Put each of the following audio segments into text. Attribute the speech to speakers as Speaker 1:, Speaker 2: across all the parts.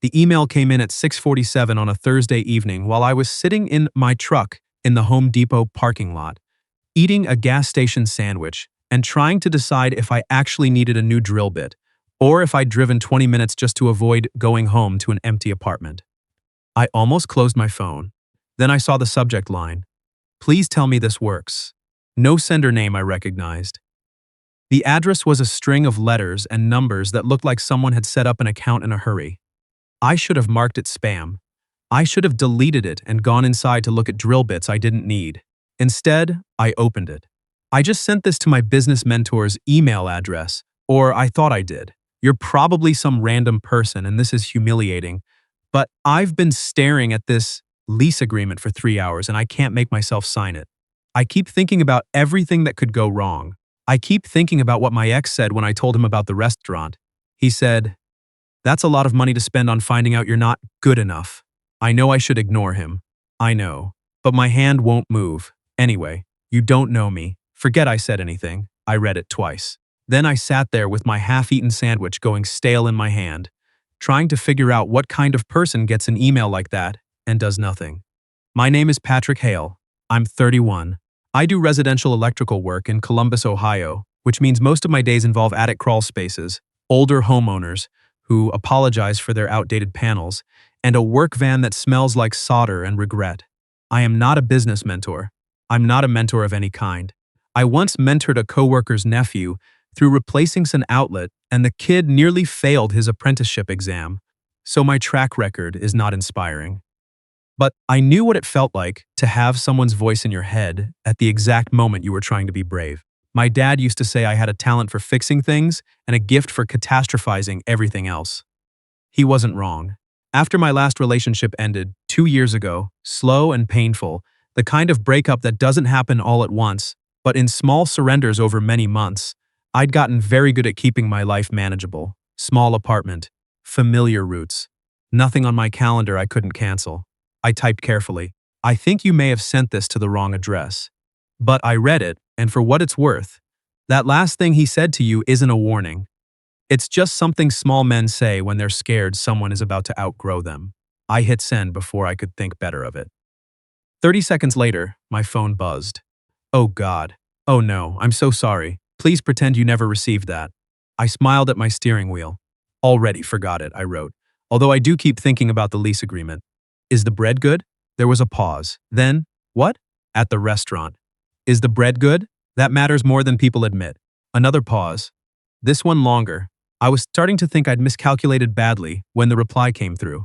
Speaker 1: The email came in at 6:47 on a Thursday evening while I was sitting in my truck in the Home Depot parking lot, eating a gas station sandwich and trying to decide if I actually needed a new drill bit or if I'd driven 20 minutes just to avoid going home to an empty apartment. I almost closed my phone. Then I saw the subject line. Please tell me this works. No sender name I recognized. The address was a string of letters and numbers that looked like someone had set up an account in a hurry. I should have marked it spam. I should have deleted it and gone inside to look at drill bits I didn't need. Instead, I opened it. I just sent this to my business mentor's email address, or I thought I did. You're probably some random person and this is humiliating, but I've been staring at this lease agreement for 3 hours and I can't make myself sign it. I keep thinking about everything that could go wrong. I keep thinking about what my ex said when I told him about the restaurant. He said, "That's a lot of money to spend on finding out you're not good enough." I know I should ignore him. I know. But my hand won't move. Anyway, you don't know me. Forget I said anything. I read it twice. Then I sat there with my half-eaten sandwich going stale in my hand, trying to figure out what kind of person gets an email like that and does nothing. My name is Patrick Hale. I'm 31. I do residential electrical work in Columbus, Ohio, which means most of my days involve attic crawl spaces, older homeowners who apologize for their outdated panels, and a work van that smells like solder and regret. I am not a business mentor. I'm not a mentor of any kind. I once mentored a coworker's nephew through replacing an outlet, and the kid nearly failed his apprenticeship exam, so my track record is not inspiring. But I knew what it felt like to have someone's voice in your head at the exact moment you were trying to be brave. My dad used to say I had a talent for fixing things and a gift for catastrophizing everything else. He wasn't wrong. After my last relationship ended 2 years ago, slow and painful, the kind of breakup that doesn't happen all at once, but in small surrenders over many months, I'd gotten very good at keeping my life manageable. Small apartment, familiar routes, nothing on my calendar I couldn't cancel. I typed carefully, "I think you may have sent this to the wrong address." But I read it, and for what it's worth, that last thing he said to you isn't a warning. It's just something small men say when they're scared someone is about to outgrow them. I hit send before I could think better of it. 30 seconds later, my phone buzzed. Oh God. Oh no, I'm so sorry. Please pretend you never received that. I smiled at my steering wheel. Already forgot it, I wrote, although I do keep thinking about the lease agreement. Is the bread good? There was a pause. Then, what? At the restaurant. Is the bread good? That matters more than people admit. Another pause. This one longer. I was starting to think I'd miscalculated badly when the reply came through.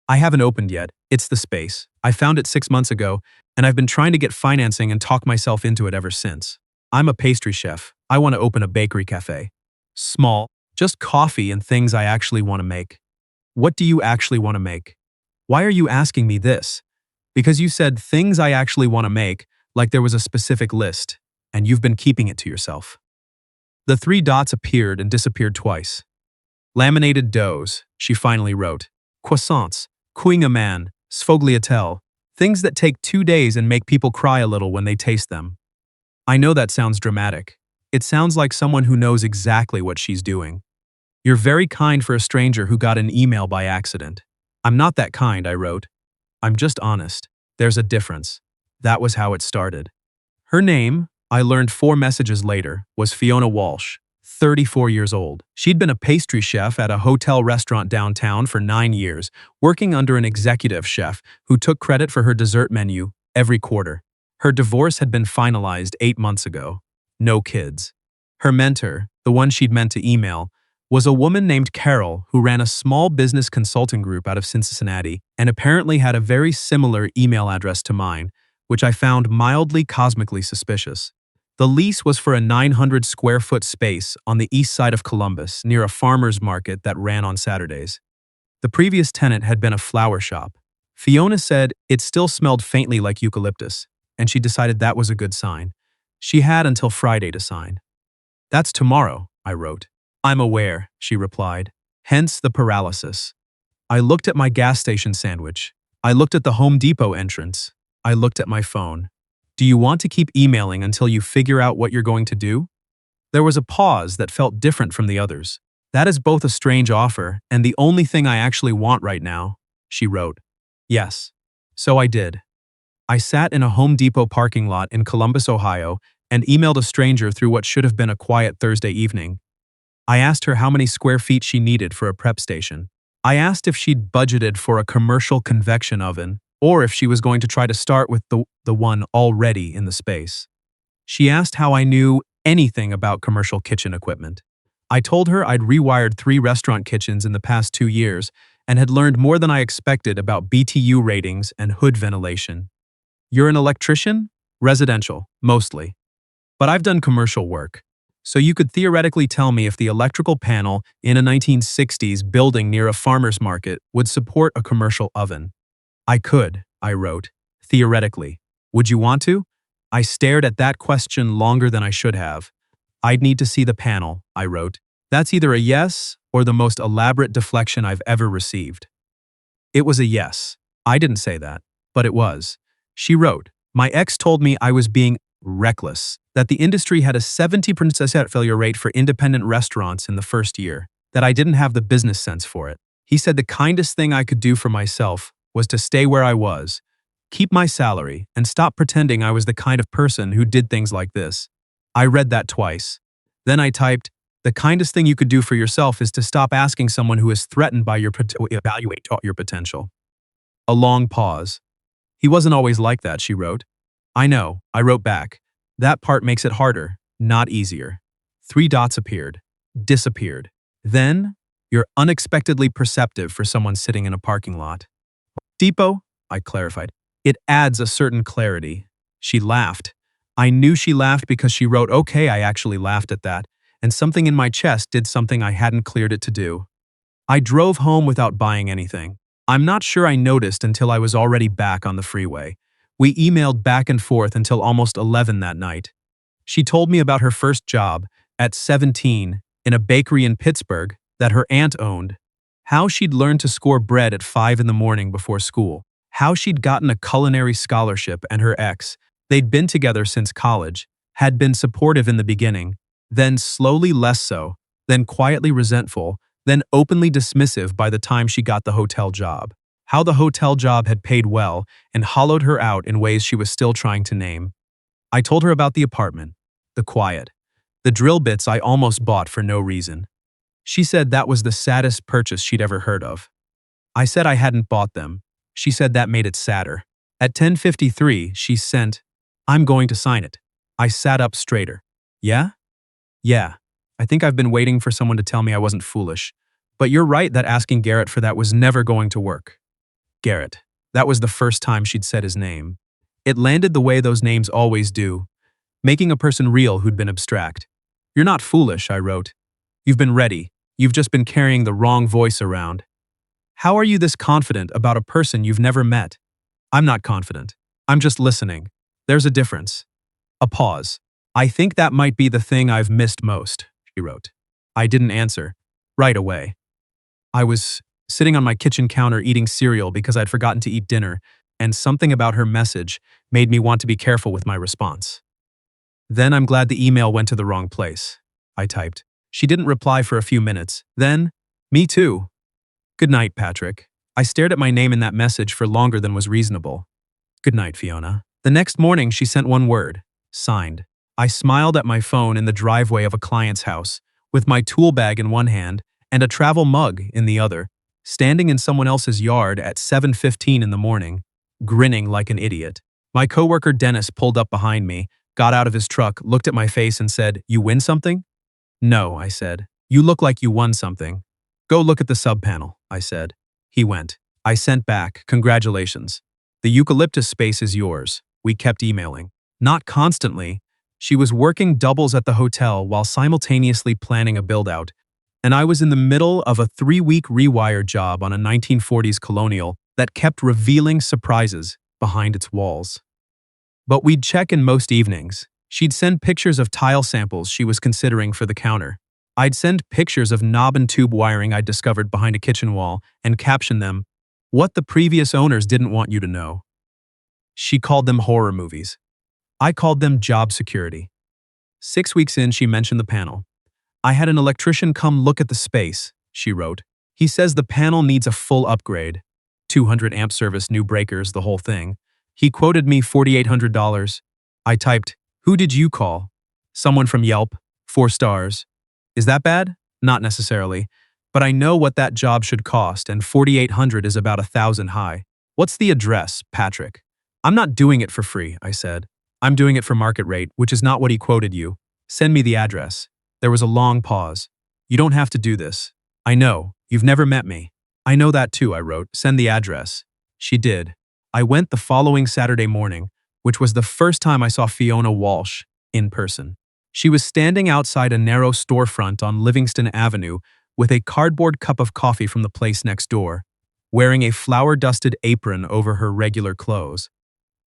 Speaker 1: I haven't opened yet. It's the space. I found it 6 months ago, and I've been trying to get financing and talk myself into it ever since. I'm a pastry chef. I want to open a bakery cafe. Small, just coffee and things I actually want to make. What do you actually want to make? Why are you asking me this? Because you said things I actually want to make, like there was a specific list, and you've been keeping it to yourself. The 3 dots appeared and disappeared twice. Laminated doughs, she finally wrote. Croissants, man, sfogliatelle, things that take 2 days and make people cry a little when they taste them. I know that sounds dramatic. It sounds like someone who knows exactly what she's doing. You're very kind for a stranger who got an email by accident. I'm not that kind, I wrote. I'm just honest. There's a difference. That was how it started. Her name, I learned 4 messages later, was Fiona Walsh, 34 years old. She'd been a pastry chef at a hotel restaurant downtown for 9 years, working under an executive chef who took credit for her dessert menu every quarter. Her divorce had been finalized 8 months ago. No kids. Her mentor, the one she'd meant to email, was a woman named Carol who ran a small business consulting group out of Cincinnati and apparently had a very similar email address to mine, which I found mildly cosmically suspicious. The lease was for a 900 square foot space on the east side of Columbus near a farmer's market that ran on Saturdays. The previous tenant had been a flower shop. Fiona said it still smelled faintly like eucalyptus, and she decided that was a good sign. She had until Friday to sign. That's tomorrow, I wrote. I'm aware, she replied. Hence the paralysis. I looked at my gas station sandwich. I looked at the Home Depot entrance. I looked at my phone. Do you want to keep emailing until you figure out what you're going to do? There was a pause that felt different from the others. That is both a strange offer and the only thing I actually want right now, she wrote. Yes. So I did. I sat in a Home Depot parking lot in Columbus, Ohio, and emailed a stranger through what should have been a quiet Thursday evening. I asked her how many square feet she needed for a prep station. I asked if she'd budgeted for a commercial convection oven, or if she was going to try to start with the one already in the space. She asked how I knew anything about commercial kitchen equipment. I told her I'd rewired 3 restaurant kitchens in the past 2 years and had learned more than I expected about BTU ratings and hood ventilation. You're an electrician? Residential, mostly. But I've done commercial work. So you could theoretically tell me if the electrical panel in a 1960s building near a farmer's market would support a commercial oven. I could, I wrote. Theoretically. Would you want to? I stared at that question longer than I should have. I'd need to see the panel, I wrote. That's either a yes or the most elaborate deflection I've ever received. It was a yes. I didn't say that, but it was. She wrote, my ex told me I was being reckless, that the industry had a 70% failure rate for independent restaurants in the first year, that I didn't have the business sense for it. He said the kindest thing I could do for myself was to stay where I was, keep my salary, and stop pretending I was the kind of person who did things like this. I read that twice. Then I typed, the kindest thing you could do for yourself is to stop asking someone who is threatened by to evaluate your potential. A long pause. He wasn't always like that, she wrote. I know, I wrote back. That part makes it harder, not easier. 3 dots appeared, disappeared. Then, you're unexpectedly perceptive for someone sitting in a parking lot. Depot, I clarified. It adds a certain clarity. She laughed. I knew she laughed because she wrote, okay, I actually laughed at that, and something in my chest did something I hadn't cleared it to do. I drove home without buying anything. I'm not sure I noticed until I was already back on the freeway. We emailed back and forth until almost 11 that night. She told me about her first job, at 17, in a bakery in Pittsburgh that her aunt owned. How she'd learned to score bread at 5 in the morning before school. How she'd gotten a culinary scholarship and her ex, they'd been together since college, had been supportive in the beginning, then slowly less so, then quietly resentful, then openly dismissive by the time she got the hotel job. How the hotel job had paid well and hollowed her out in ways she was still trying to name. I told her about the apartment, the quiet, the drill bits I almost bought for no reason. She said that was the saddest purchase she'd ever heard of. I said I hadn't bought them. She said that made it sadder. At 10:53, she sent, I'm going to sign it. I sat up straighter. Yeah? Yeah. I think I've been waiting for someone to tell me I wasn't foolish. But you're right that asking Garrett for that was never going to work. Garrett. That was the first time she'd said his name. It landed the way those names always do, making a person real who'd been abstract. You're not foolish, I wrote. You've been ready. You've just been carrying the wrong voice around. How are you this confident about a person you've never met? I'm not confident. I'm just listening. There's a difference. A pause. I think that might be the thing I've missed most, she wrote. I didn't answer. Right away. I was sitting on my kitchen counter eating cereal because I'd forgotten to eat dinner, and something about her message made me want to be careful with my response. Then I'm glad the email went to the wrong place, I typed. She didn't reply for a few minutes. Then, me too. Good night, Patrick. I stared at my name in that message for longer than was reasonable. Good night, Fiona. The next morning, she sent one word. Signed. I smiled at my phone in the driveway of a client's house, with my tool bag in one hand and a travel mug in the other, standing in someone else's yard at 7:15 in the morning, grinning like an idiot. My coworker Dennis pulled up behind me, got out of his truck, looked at my face and said, You win something? No, I said. You look like you won something. Go look at the subpanel, I said. He went. I sent back, congratulations. The eucalyptus space is yours. We kept emailing. Not constantly. She was working doubles at the hotel while simultaneously planning a build-out, and I was in the middle of a 3-week rewire job on a 1940s colonial that kept revealing surprises behind its walls. But we'd check in most evenings. She'd send pictures of tile samples she was considering for the counter. I'd send pictures of knob and tube wiring I'd discovered behind a kitchen wall and caption them, What the previous owners didn't want you to know. She called them horror movies. I called them job security. 6 weeks in, she mentioned the panel. I had an electrician come look at the space, she wrote. He says the panel needs a full upgrade. 200 amp service, new breakers, the whole thing. He quoted me $4,800. I typed, "Who did you call?" "Someone from Yelp. 4 stars." Is that bad? Not necessarily. But I know what that job should cost, and 4,800 is about 1,000 high. What's the address, Patrick? I'm not doing it for free, I said. I'm doing it for market rate, which is not what he quoted you. Send me the address. There was a long pause. You don't have to do this. I know. You've never met me. I know that too, I wrote. Send the address. She did. I went the following Saturday morning, which was the first time I saw Fiona Walsh in person. She was standing outside a narrow storefront on Livingston Avenue with a cardboard cup of coffee from the place next door, wearing a flour-dusted apron over her regular clothes.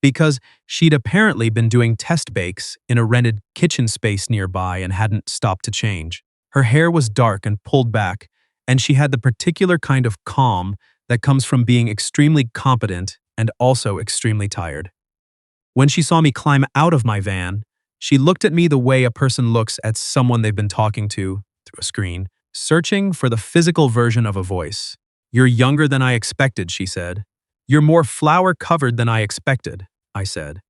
Speaker 1: Because she'd apparently been doing test bakes in a rented kitchen space nearby and hadn't stopped to change. Her hair was dark and pulled back, and she had the particular kind of calm that comes from being extremely competent and also extremely tired. When she saw me climb out of my van, she looked at me the way a person looks at someone they've been talking to through a screen, searching for the physical version of a voice. "You're younger than I expected," she said. "You're more flour-covered than I expected," I said.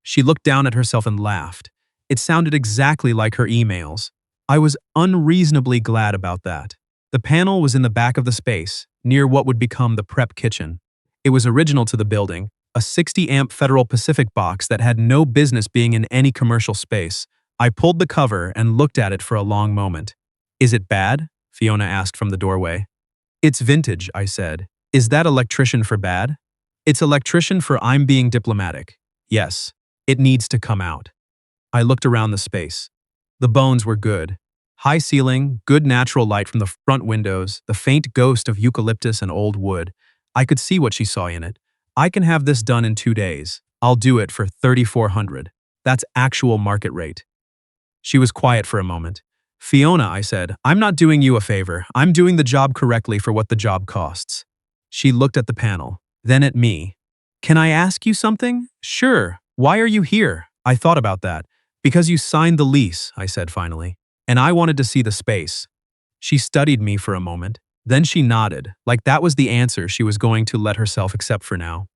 Speaker 1: She looked down at herself and laughed. It sounded exactly like her emails. I was unreasonably glad about that. The panel was in the back of the space, near what would become the prep kitchen. It was original to the building, a 60-amp Federal Pacific box that had no business being in any commercial space. I pulled the cover and looked at it for a long moment. "Is it bad?" Fiona asked from the doorway. "It's vintage," I said. "Is that electrician for bad?" "It's electrician for I'm being diplomatic. Yes, it needs to come out." I looked around the space. The bones were good. High ceiling, good natural light from the front windows, the faint ghost of eucalyptus and old wood. I could see what she saw in it. "I can have this done in 2 days. I'll do it for $3,400. That's actual market rate." She was quiet for a moment. "Fiona," I said, "I'm not doing you a favor. I'm doing the job correctly for what the job costs." She looked at the panel, then at me. "Can I ask you something?" "Sure. Why are you here?" "I thought about that." "Because you signed the lease," I said finally. "And I wanted to see the space." She studied me for a moment. Then she nodded, like that was the answer she was going to let herself accept for now.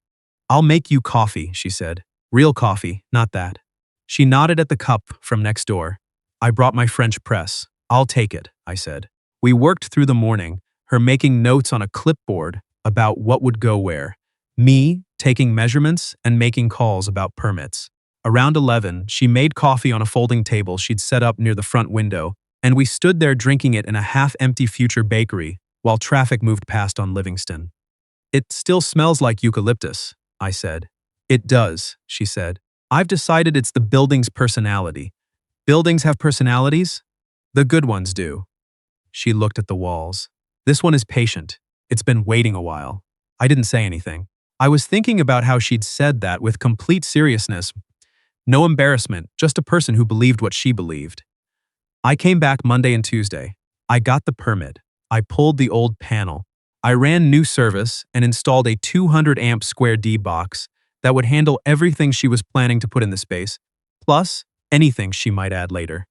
Speaker 1: "I'll make you coffee," she said. "Real coffee, not that." She nodded at the cup from next door. "I brought my French press. I'll take it," I said. We worked through the morning, her making notes on a clipboard about what would go where, me taking measurements and making calls about permits. Around 11, she made coffee on a folding table she'd set up near the front window, and we stood there drinking it in a half-empty future bakery while traffic moved past on Livingston. "It still smells like eucalyptus," I said. "It does," she said. "I've decided it's the building's personality." "Buildings have personalities?" "The good ones do." She looked at the walls. "This one is patient. It's been waiting a while." I didn't say anything. I was thinking about how she'd said that with complete seriousness. No embarrassment, just a person who believed what she believed. I came back Monday and Tuesday. I got the permit. I pulled the old panel. I ran new service and installed a 200-amp square D box that would handle everything she was planning to put in the space, plus anything she might add later.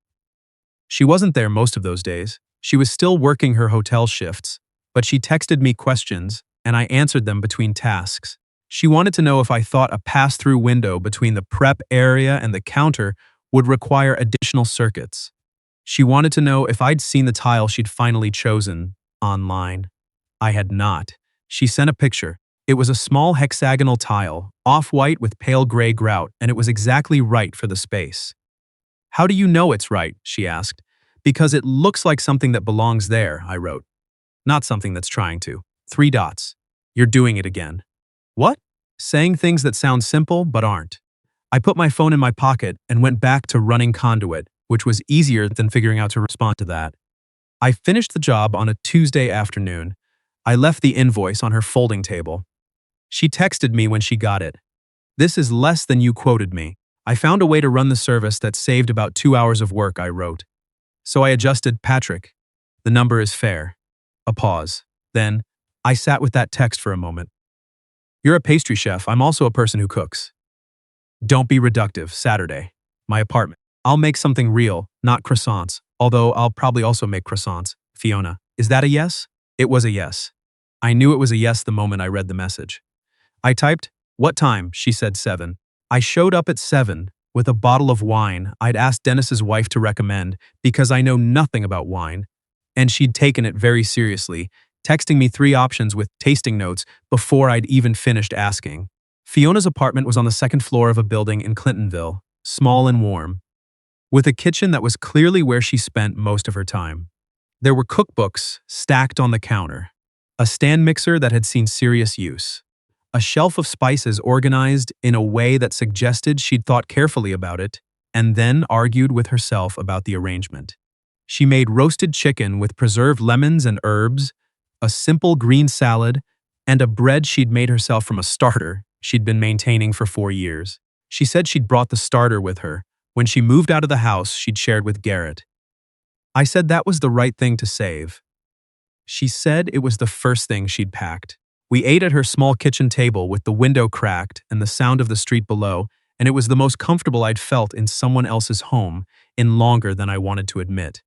Speaker 1: She wasn't there most of those days. She was still working her hotel shifts, but she texted me questions, and I answered them between tasks. She wanted to know if I thought a pass-through window between the prep area and the counter would require additional circuits. She wanted to know if I'd seen the tile she'd finally chosen online. I had not. She sent a picture. It was a small hexagonal tile, off-white with pale gray grout, and it was exactly right for the space. "How do you know it's right?" she asked. "Because it looks like something that belongs there," I wrote. "Not something that's trying to. 3 dots. You're doing it again." "What?" "Saying things that sound simple but aren't." I put my phone in my pocket and went back to running conduit, which was easier than figuring out to respond to that. I finished the job on a Tuesday afternoon. I left the invoice on her folding table. She texted me when she got it. "This is less than you quoted me. I found a way to run the service that saved about 2 hours of work," I wrote. So I adjusted Patrick. "The number is fair." A pause. Then, I sat with that text for a moment. "You're a pastry chef. I'm also a person who cooks." Don't be reductive. Saturday. My apartment. I'll make something real, not croissants, although I'll probably also make croissants. Fiona, is that a yes? It was a yes. I knew it was a yes the moment I read the message. I typed, "What time?" She said 7. I showed up at 7 with a bottle of wine I'd asked Dennis's wife to recommend because I know nothing about wine, and she'd taken it very seriously, texting me 3 options with tasting notes before I'd even finished asking. Fiona's apartment was on the second floor of a building in Clintonville, small and warm, with a kitchen that was clearly where she spent most of her time. There were cookbooks stacked on the counter, a stand mixer that had seen serious use, a shelf of spices organized in a way that suggested she'd thought carefully about it and then argued with herself about the arrangement. She made roasted chicken with preserved lemons and herbs, a simple green salad, and a bread she'd made herself from a starter she'd been maintaining for 4 years. She said she'd brought the starter with her when she moved out of the house she'd shared with Garrett. I said that was the right thing to save. She said it was the first thing she'd packed. We ate at her small kitchen table with the window cracked and the sound of the street below, and it was the most comfortable I'd felt in someone else's home in longer than I wanted to admit.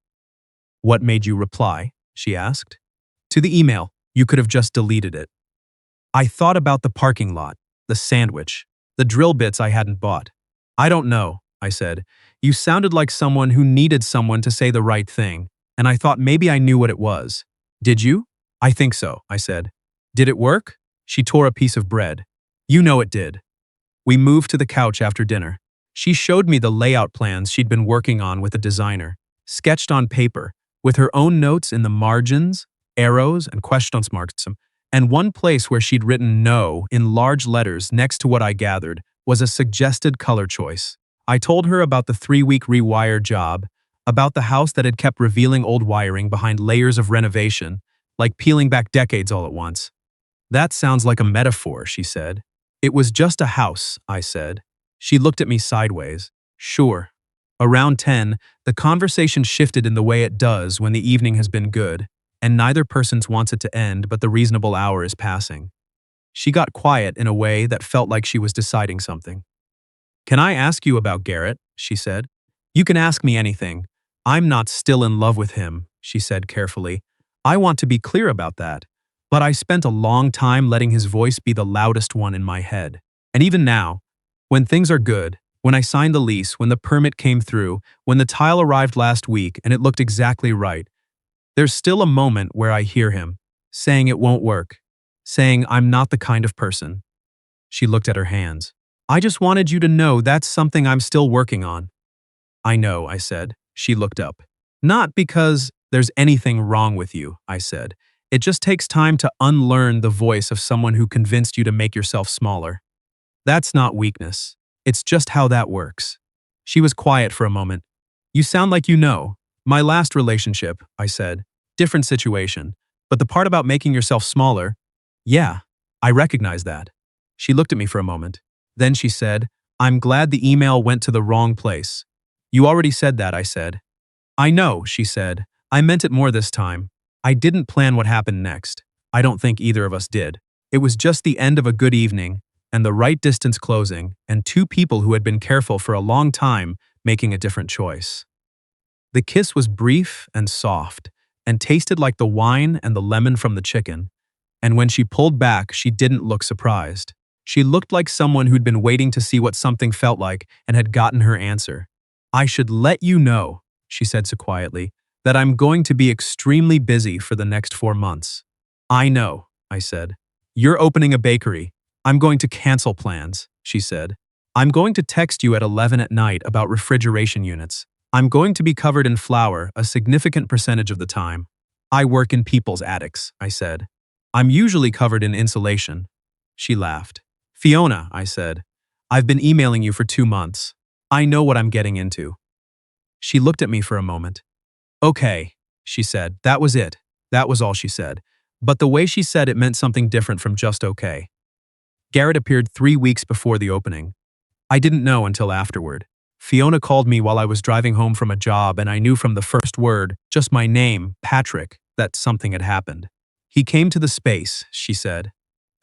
Speaker 1: "What made you reply?" she asked. "To the email. You could have just deleted it." I thought about the parking lot, the sandwich, the drill bits I hadn't bought. "I don't know," I said. "You sounded like someone who needed someone to say the right thing, and I thought maybe I knew what it was." "Did you?" "I think so," I said. "Did it work?" She tore a piece of bread. "You know it did." We moved to the couch after dinner. She showed me the layout plans she'd been working on with a designer, sketched on paper, with her own notes in the margins, arrows, and question marks, and one place where she'd written "no" in large letters next to what I gathered was a suggested color choice. I told her about the 3-week rewire job, about the house that had kept revealing old wiring behind layers of renovation, like peeling back decades all at once. "That sounds like a metaphor," she said. "It was just a house," I said. She looked at me sideways. "Sure." Around 10, the conversation shifted in the way it does when the evening has been good, and neither person wants it to end, but the reasonable hour is passing. She got quiet in a way that felt like she was deciding something. "Can I ask you about Garrett?" she said. "You can ask me anything. I'm not still in love with him," she said carefully. "I want to be clear about that. But I spent a long time letting his voice be the loudest one in my head. And even now, when things are good, when I signed the lease, when the permit came through, when the tile arrived last week and it looked exactly right, there's still a moment where I hear him, saying it won't work, saying I'm not the kind of person." She looked at her hands. "I just wanted you to know that's something I'm still working on." "I know," I said. She looked up. "Not because there's anything wrong with you," I said. "It just takes time to unlearn the voice of someone who convinced you to make yourself smaller. That's not weakness. It's just how that works." She was quiet for a moment. "You sound like you know. My last relationship," I said. "Different situation. But the part about making yourself smaller, yeah, I recognize that." She looked at me for a moment. Then she said, "I'm glad the email went to the wrong place." "You already said that," I said. "I know," she said. "I meant it more this time. I didn't plan what happened next. I don't think either of us did. It was just the end of a good evening, and the right distance closing, and 2 people who had been careful for a long time making a different choice." The kiss was brief and soft, and tasted like the wine and the lemon from the chicken, and when she pulled back, she didn't look surprised. She looked like someone who'd been waiting to see what something felt like and had gotten her answer. "I should let you know," she said so quietly, "that I'm going to be extremely busy for the next 4 months." "I know," I said. "You're opening a bakery. I'm going to cancel plans," she said. "I'm going to text you at 11 at night about refrigeration units. I'm going to be covered in flour a significant percentage of the time. I work in people's attics," I said. "I'm usually covered in insulation." She laughed. "Fiona," I said, "I've been emailing you for 2 months. I know what I'm getting into." She looked at me for a moment. "Okay," she said. That was it. That was all she said. But the way she said it meant something different from just okay. Garrett appeared 3 weeks before the opening. I didn't know until afterward. Fiona called me while I was driving home from a job, and I knew from the first word, just my name, Patrick, that something had happened. "He came to the space," she said.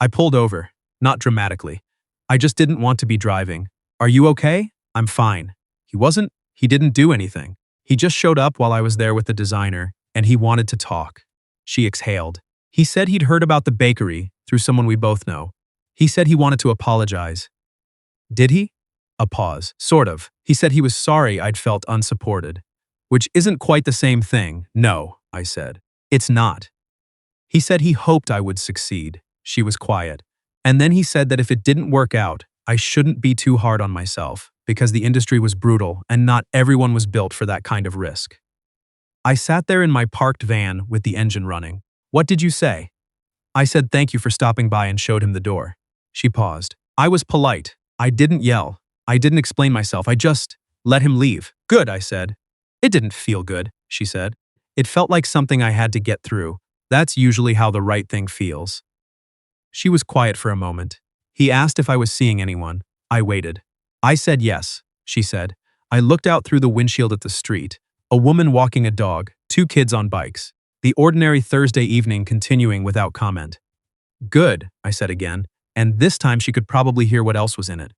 Speaker 1: I pulled over, not dramatically. I just didn't want to be driving. "Are you okay?" "I'm fine." "He wasn't?" He didn't do anything. He just showed up while I was there with the designer, and he wanted to talk. She exhaled. He said he'd heard about the bakery through someone we both know. He said he wanted to apologize. Did he? A pause. Sort of. He said he was sorry I'd felt unsupported. Which isn't quite the same thing. No, I said. It's not. He said he hoped I would succeed. She was quiet. And then he said that if it didn't work out, I shouldn't be too hard on myself, because the industry was brutal and not everyone was built for that kind of risk. I sat there in my parked van with the engine running. What did you say? I said thank you for stopping by and showed him the door. She paused. I was polite. I didn't yell. I didn't explain myself. I just let him leave. Good, I said. It didn't feel good, she said. It felt like something I had to get through. That's usually how the right thing feels. She was quiet for a moment. He asked if I was seeing anyone. I waited. I said yes, she said. I looked out through the windshield at the street. A woman walking a dog, 2 kids on bikes. The ordinary Thursday evening continuing without comment. Good, I said again, and this time she could probably hear what else was in it.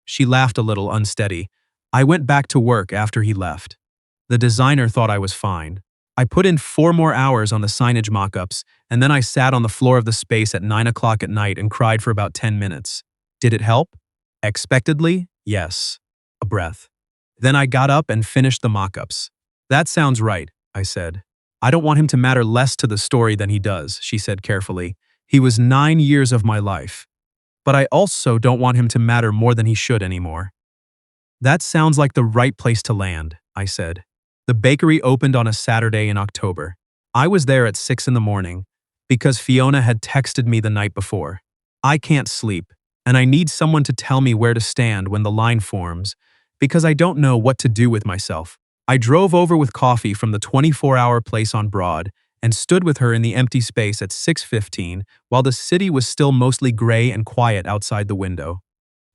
Speaker 1: She laughed a little, unsteady. I went back to work after he left. The designer thought I was fine. I put in 4 more hours on the signage mock-ups, and then I sat on the floor of the space at 9 o'clock at night and cried for about 10 minutes. Did it help? Expectedly, yes. A breath. Then I got up and finished the mock-ups. That sounds right, I said. I don't want him to matter less to the story than he does, she said carefully. He was 9 years of my life. But I also don't want him to matter more than he should anymore. That sounds like the right place to land, I said. The bakery opened on a Saturday in October. I was there at 6 in the morning because Fiona had texted me the night before. I can't sleep, and I need someone to tell me where to stand when the line forms because I don't know what to do with myself. I drove over with coffee from the 24-hour place on Broad and stood with her in the empty space at 6:15 while the city was still mostly gray and quiet outside the window.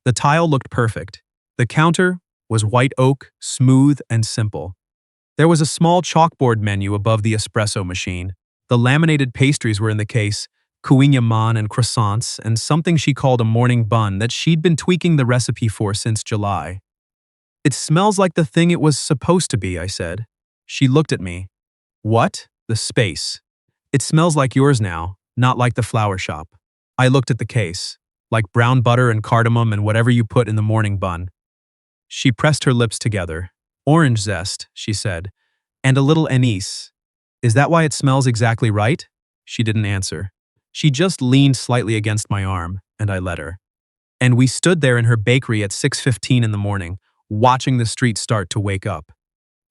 Speaker 1: The tile looked perfect. The counter was white oak, smooth and simple. There was a small chalkboard menu above the espresso machine. The laminated pastries were in the case, kouign-amann and croissants, and something she called a morning bun that she'd been tweaking the recipe for since July. It smells like the thing it was supposed to be, I said. She looked at me. What? The space. It smells like yours now, not like the flower shop. I looked at the case, like brown butter and cardamom and whatever you put in the morning bun. She pressed her lips together. Orange zest, she said, and a little anise. Is that why it smells exactly right? She didn't answer. She just leaned slightly against my arm, and I let her. And we stood there in her bakery at 6:15 in the morning, watching the street start to wake up.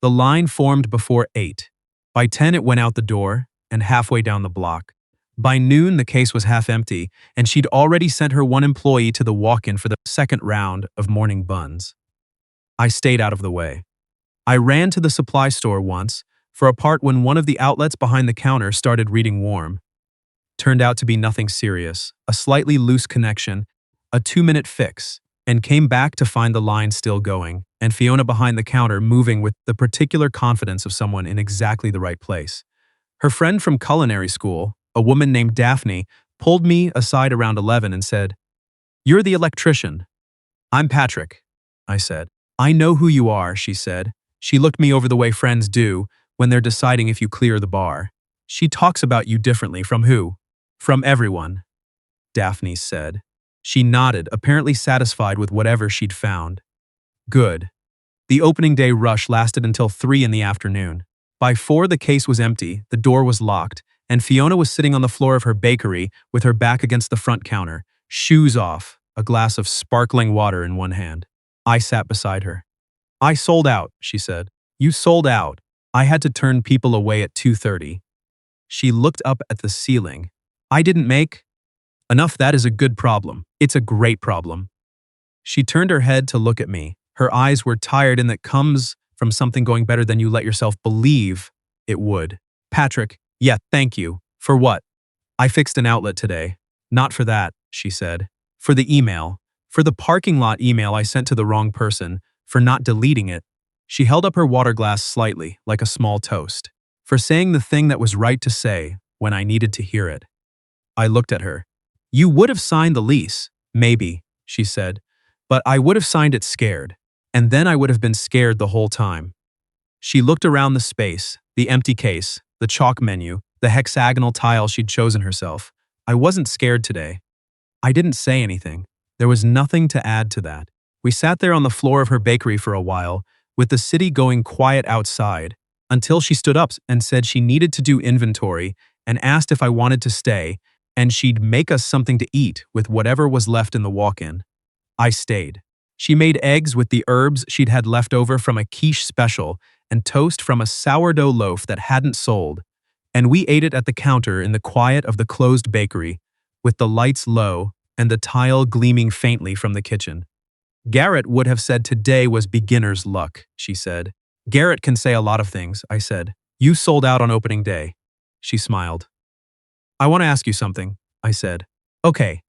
Speaker 1: The line formed before 8. By 10 it went out the door, and halfway down the block. By noon the case was half empty, and she'd already sent her 1 employee to the walk-in for the second round of morning buns. I stayed out of the way. I ran to the supply store once, for a part when one of the outlets behind the counter started reading warm. Turned out to be nothing serious, a slightly loose connection, a 2-minute fix, and came back to find the line still going, and Fiona behind the counter moving with the particular confidence of someone in exactly the right place. Her friend from culinary school, a woman named Daphne, pulled me aside around 11 and said, "You're the electrician." "I'm Patrick," I said. "I know who you are," she said. She looked me over the way friends do when they're deciding if you clear the bar. "She talks about you differently from who?" "From everyone," Daphne said. She nodded, apparently satisfied with whatever she'd found. Good. The opening day rush lasted until 3 in the afternoon. By 4 the case was empty, the door was locked, and Fiona was sitting on the floor of her bakery with her back against the front counter, shoes off, a glass of sparkling water in one hand. I sat beside her. "I sold out," she said. "You sold out. I had to turn people away at 2:30. She looked up at the ceiling. "I didn't make enough. That is a good problem. It's a great problem." She turned her head to look at me. Her eyes were tired, and that comes from something going better than you let yourself believe it would. "Patrick, yeah, thank you. For what?" "I fixed an outlet today." "Not for that," she said. "For the email. For the parking lot email I sent to the wrong person. For not deleting it." She held up her water glass slightly, like a small toast. "For saying the thing that was right to say when I needed to hear it." I looked at her. "You would have signed the lease, maybe," she said, "but I would have signed it scared. and then I would have been scared the whole time. She looked around the space, the empty case, the chalk menu, the hexagonal tile she'd chosen herself. I wasn't scared today. I didn't say anything. There was nothing to add to that. We sat there on the floor of her bakery for a while, with the city going quiet outside, until she stood up and said she needed to do inventory and asked if I wanted to stay, and she'd make us something to eat with whatever was left in the walk-in. I stayed. She made eggs with the herbs she'd had left over from a quiche special and toast from a sourdough loaf that hadn't sold, and we ate it at the counter in the quiet of the closed bakery, with the lights low and the tile gleaming faintly from the kitchen. Garrett would have said today was beginner's luck, she said. Garrett can say a lot of things, I said. You sold out on opening day. She smiled. I want to ask you something, I said. Okay.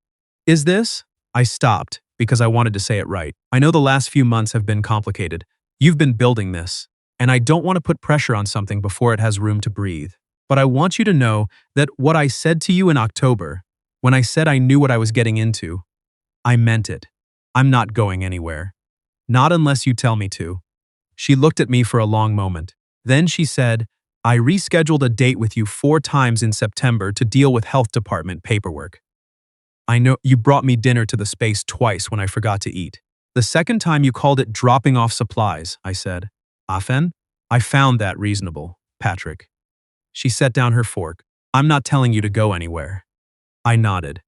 Speaker 1: Is this? I stopped because I wanted to say it right. I know the last few months have been complicated. You've been building this, and I don't want to put pressure on something before it has room to breathe. But I want you to know that what I said to you in October, when I said I knew what I was getting into, I meant it. I'm not going anywhere. Not unless you tell me to. She looked at me for a long moment. Then she said, I rescheduled a date with you 4 times in September to deal with health department paperwork. I know you brought me dinner to the space twice when I forgot to eat. The second time you called it dropping off supplies, I said. Afen? I found that reasonable, Patrick. She set down her fork. I'm not telling you to go anywhere. I nodded.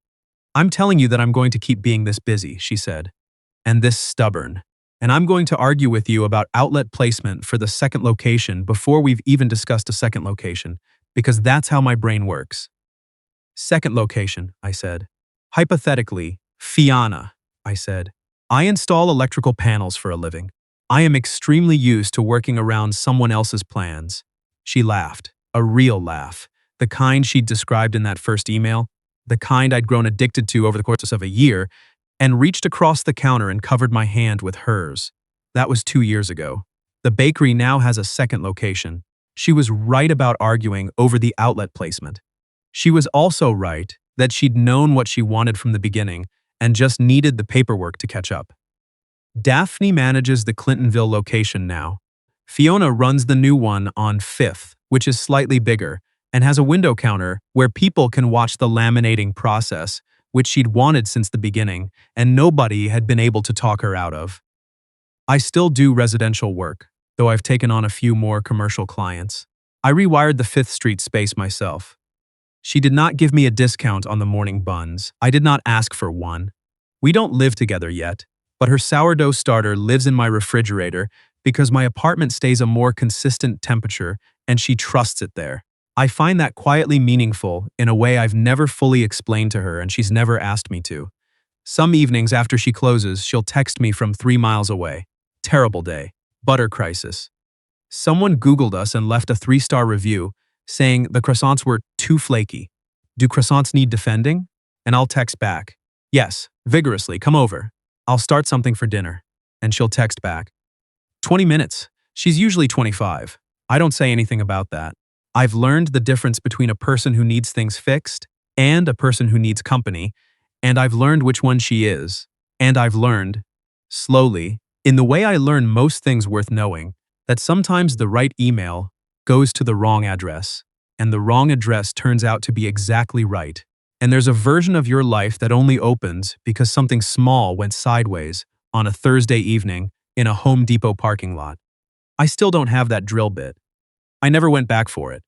Speaker 1: I'm telling you that I'm going to keep being this busy, she said, and this stubborn. And I'm going to argue with you about outlet placement for the second location before we've even discussed a second location, because that's how my brain works. Second location, I said. Hypothetically, Fiona, I said. I install electrical panels for a living. I am extremely used to working around someone else's plans. She laughed, a real laugh, the kind she'd described in that first email, the kind I'd grown addicted to over the course of a year, and reached across the counter and covered my hand with hers. That was 2 years ago. The bakery now has a second location. She was right about arguing over the outlet placement. She was also right that she'd known what she wanted from the beginning and just needed the paperwork to catch up. Daphne manages the Clintonville location now. Fiona runs the new one on 5th, which is slightly bigger, and has a window counter where people can watch the laminating process, which she'd wanted since the beginning, and nobody had been able to talk her out of. I still do residential work, though I've taken on a few more commercial clients. I rewired the 5th Street space myself. She did not give me a discount on the morning buns. I did not ask for one. We don't live together yet, but her sourdough starter lives in my refrigerator because my apartment stays a more consistent temperature and she trusts it there. I find that quietly meaningful in a way I've never fully explained to her and she's never asked me to. Some evenings after she closes, she'll text me from 3 miles away. Terrible day. Butter crisis. Someone Googled us and left a 3-star review saying the croissants were too flaky. Do croissants need defending? And I'll text back. Yes, vigorously, come over. I'll start something for dinner. And she'll text back. 20 minutes. She's usually 25. I don't say anything about that. I've learned the difference between a person who needs things fixed and a person who needs company, and I've learned which one she is. And I've learned, slowly, in the way I learn most things worth knowing, that sometimes the right email goes to the wrong address, and the wrong address turns out to be exactly right. And there's a version of your life that only opens because something small went sideways on a Thursday evening in a Home Depot parking lot. I still don't have that drill bit. I never went back for it.